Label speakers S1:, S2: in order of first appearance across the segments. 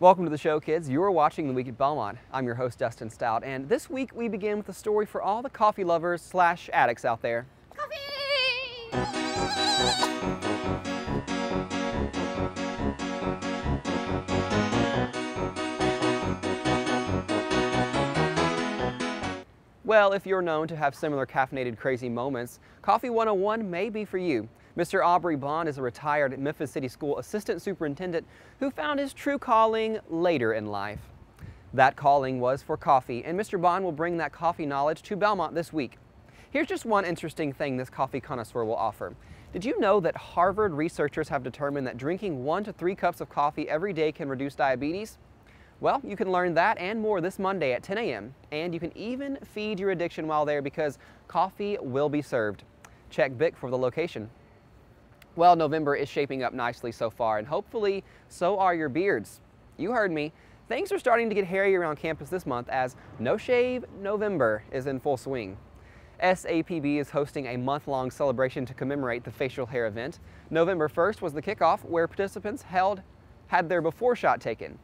S1: Welcome to the show, kids. You are watching The Week at Belmont. I'm your host, Dustin Stout, and this week we begin with a story for all the coffee lovers slash addicts out there.
S2: Coffee!
S1: Well, if you're known to have similar caffeinated crazy moments, Coffee 101 may be for you. Mr. Aubrey Bond is a retired Memphis City School assistant superintendent who found his true calling later in life. That calling was for coffee, and Mr. Bond will bring that coffee knowledge to Belmont this week. Here's just one interesting thing this coffee connoisseur will offer. Did you know that Harvard researchers have determined that drinking 1 to 3 cups of coffee every day can reduce diabetes? Well, you can learn that and more this Monday at 10 a.m. And you can even feed your addiction while there because coffee will be served. Check BIC for the location. Well, November is shaping up nicely so far, and hopefully so are your beards. You heard me. Things are starting to get hairy around campus this month as No Shave November is in full swing. SAPB is hosting a month-long celebration to commemorate the facial hair event. November 1st was the kickoff where participants had their before shot taken.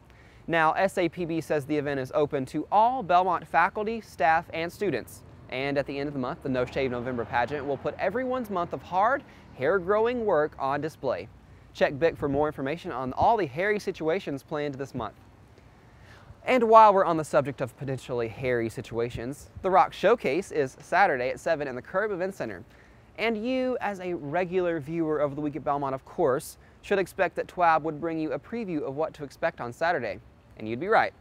S1: Now, SAPB says the event is open to all Belmont faculty, staff, and students. And at the end of the month, the No Shave November pageant will put everyone's month of hard, hair-growing work on display. Check BIC for more information on all the hairy situations planned this month. And while we're on the subject of potentially hairy situations, the Rock Showcase is Saturday at 7 in the Curb Event Center. And you, as a regular viewer of The Week at Belmont, of course, should expect that TWAB would bring you a preview of what to expect on Saturday. And you'd be right.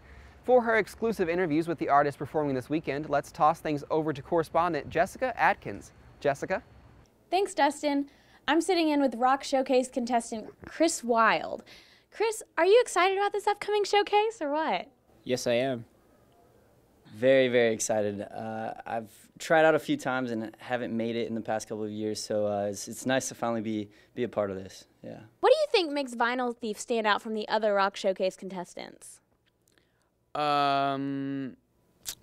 S1: For her exclusive interviews with the artists performing this weekend, let's toss things over to correspondent Jessica Atkins. Jessica?
S2: Thanks, Dustin. I'm sitting in with Rock Showcase contestant Chris Wild. Chris, are you excited about this upcoming showcase or what?
S3: Yes, I am. Very, very excited. I've tried out a few times and haven't made it in the past couple of years, so it's nice to finally be a part of this. Yeah.
S2: What do you think makes Vinyl Thief stand out from the other Rock Showcase contestants?
S4: Well,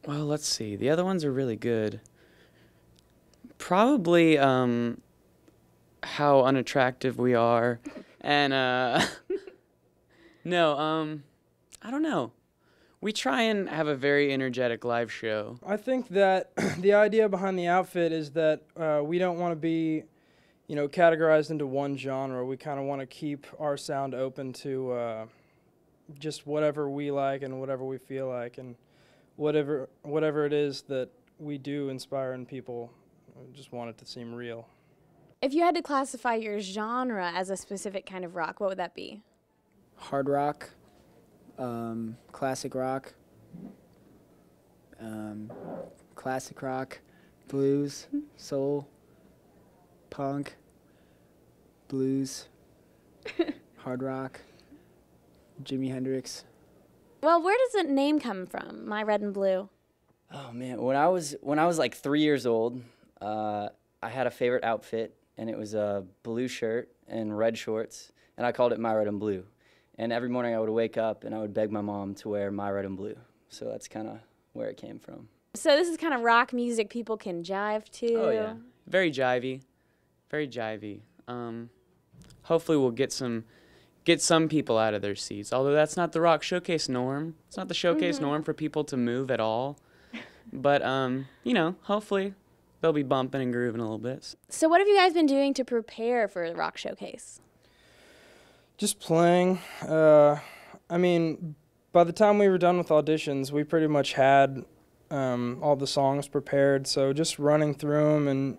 S4: let's see. The other ones are really good. Probably, how unattractive we are. And, no, I don't know. We try and have a very energetic live show.
S5: I think that the idea behind the outfit is that we don't want to be, categorized into one genre. We kind of want to keep our sound open to just whatever we like and whatever we feel like, and whatever it is that we do inspire in people. I just want it to seem real.
S2: If you had to classify your genre as a specific kind of rock, what would that be?
S6: Hard rock, classic rock, blues, soul, punk, blues, hard rock, Jimi Hendrix.
S2: Well, where does the name come from, My Red and Blue?
S3: Oh man, when I was like 3 years old, I had a favorite outfit, and it was a blue shirt and red shorts, and I called it My Red and Blue. And every morning I would wake up and I would beg my mom to wear My Red and Blue. So that's kind of where it came from.
S2: So this is kind of rock music people can jive to.
S4: Oh yeah, very jivey, very jivey. Hopefully we'll get some people out of their seats. Although that's not the Rock Showcase norm. It's not the showcase norm for people to move at all. But hopefully they'll be bumping and grooving a little bit.
S2: So what have you guys been doing to prepare for the Rock Showcase?
S5: Just playing. I mean, by the time we were done with auditions, we pretty much had all the songs prepared. So just running through them and,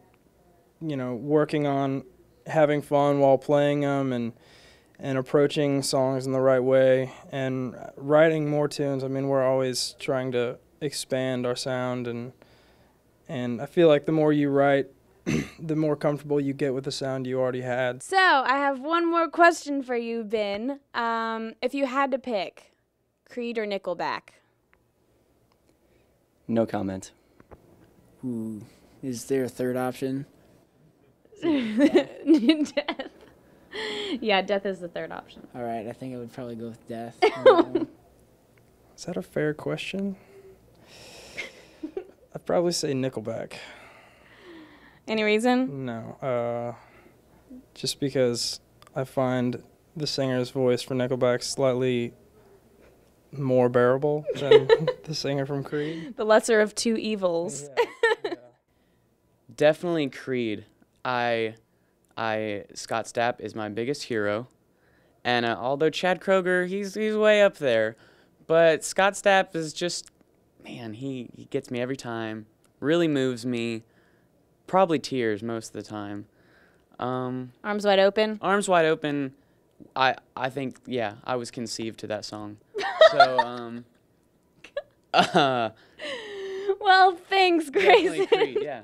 S5: working on having fun while playing them and approaching songs in the right way and writing more tunes. I mean, we're always trying to expand our sound, and I feel like the more you write, the more comfortable you get with the sound you already had.
S2: So I have one more question for you, Ben. If you had to pick, Creed or Nickelback?
S3: No comment.
S6: Ooh, is there a third option?
S2: Death. Yeah, Death is the third option.
S6: All right, I think I would probably go with Death.
S5: Is that a fair question? I'd probably say Nickelback.
S2: Any reason?
S5: No. Just because I find the singer's voice for Nickelback slightly more bearable than the singer from Creed.
S2: The lesser of two evils.
S5: Yeah.
S4: Definitely Creed. Scott Stapp is my biggest hero, and although Chad Kroeger, he's way up there, but Scott Stapp is just, man, he gets me every time. Really moves me. Probably tears most of the time.
S2: Arms Wide Open.
S4: Arms Wide Open. I think, yeah, I was conceived to that song. So
S2: Well, thanks,
S4: definitely
S2: Grayson.
S4: Creed, yeah.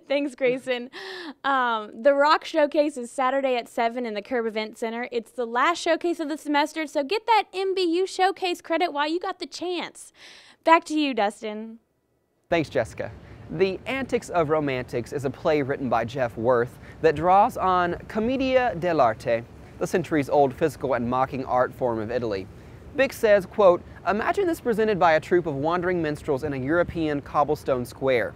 S2: Thanks, Grayson. The Rock Showcase is Saturday at 7 in the Curb Event Center. It's the last showcase of the semester, so get that MBU Showcase credit while you got the chance. Back to you, Dustin.
S1: Thanks, Jessica. The Antics of Romantics is a play written by Jeff Worth that draws on commedia dell'arte, the centuries-old physical and mocking art form of Italy. Bick says, quote, "Imagine this presented by a troupe of wandering minstrels in a European cobblestone square."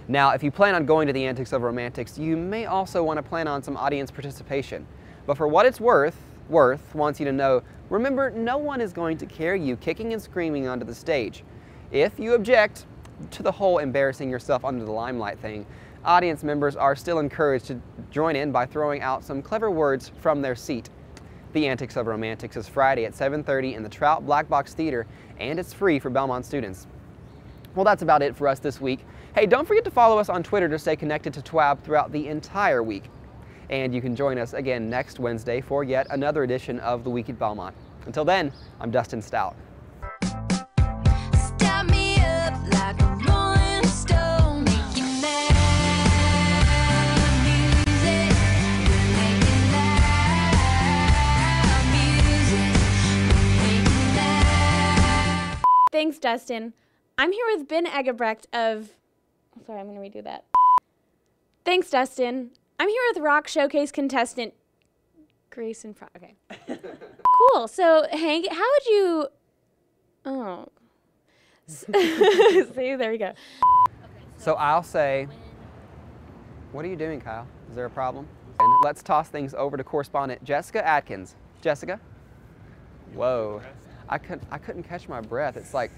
S1: Now, if you plan on going to the Antics of Romantics, you may also want to plan on some audience participation. But for what it's worth wants you to know, remember, no one is going to carry you kicking and screaming onto the stage. If you object to the whole embarrassing yourself under the limelight thing, audience members are still encouraged to join in by throwing out some clever words from their seat. The Antics of Romantics is Friday at 7:30 in the Trout Black Box Theater, and it's free for Belmont students. Well, that's about it for us this week. Hey, don't forget to follow us on Twitter to stay connected to TWAB throughout the entire week. And you can join us again next Wednesday for yet another edition of The Week at Belmont. Until then, I'm Dustin Stout.
S7: Start me up like a rolling stone, making loud music. We're making loud music. We're making loud.
S2: Thanks, Dustin. I'm here with Ben Egebrecht of... Sorry, I'm going to redo that. Thanks, Dustin. I'm here with Rock Showcase contestant Grayson. Okay. Cool. So, Hank, how would you... Oh. See, there we go.
S1: So I'll say, what are you doing, Kyle? Is there a problem? And let's toss things over to correspondent Jessica Atkins. Jessica? Whoa. I couldn't catch my breath. It's like